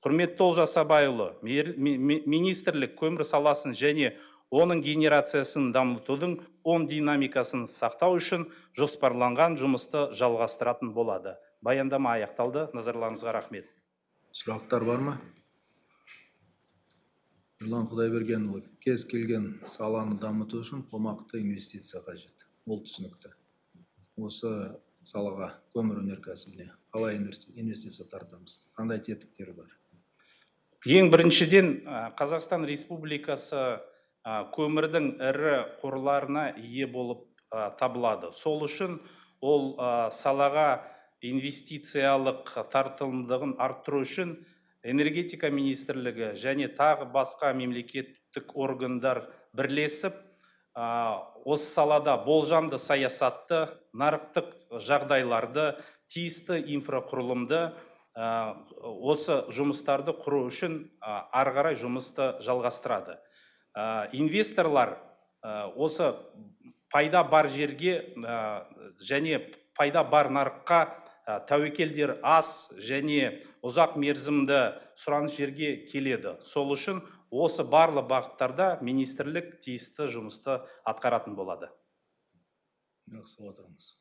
Құрметті Олжас Абайұлы, министрлік көмір саласын және оның генерациясын дамытудың оң динамикасын сақтау үшін жоспарланған жұмысты жалғастыратын болады. Баяндама аяқталды. Назарларыңызға рахмет. Сұрақтар бар ма? Нұрлан Құдайбергенұлы, кез келген саланы дамыту үшін қомақты инвестиция қажет. Ол түсінікті. Осы салаға, көмір өнеркәсібіне қалай инвестиция тартамыз? Қандай тетіктері бар? Ең біріншіден, Қазақстан Республикасы көмірдің ірі қорларына ие болып табылады. Сол үшін ол салаға инвестициялық тартымдылығын арттыру үшін энергетика министрлігі және тағы басқа мемлекеттік органдар бірлесіп, осы салада болжамды саясатты, нарықтық жағдайларды, тиісті инфрақұрылымды, осы жұмыстарды құру үшін ары қарай жұмысты жалғастырады. Инвесторлар осы пайда бар жерге және пайда бар нарыққа тәуекелдер аз және ұзақ мерзімді сұраныс жерге келеді. Сол үшін осы барлық бағыттарда министрлік тиісті жұмысты атқаратын болады. Жақсы, отырмыз.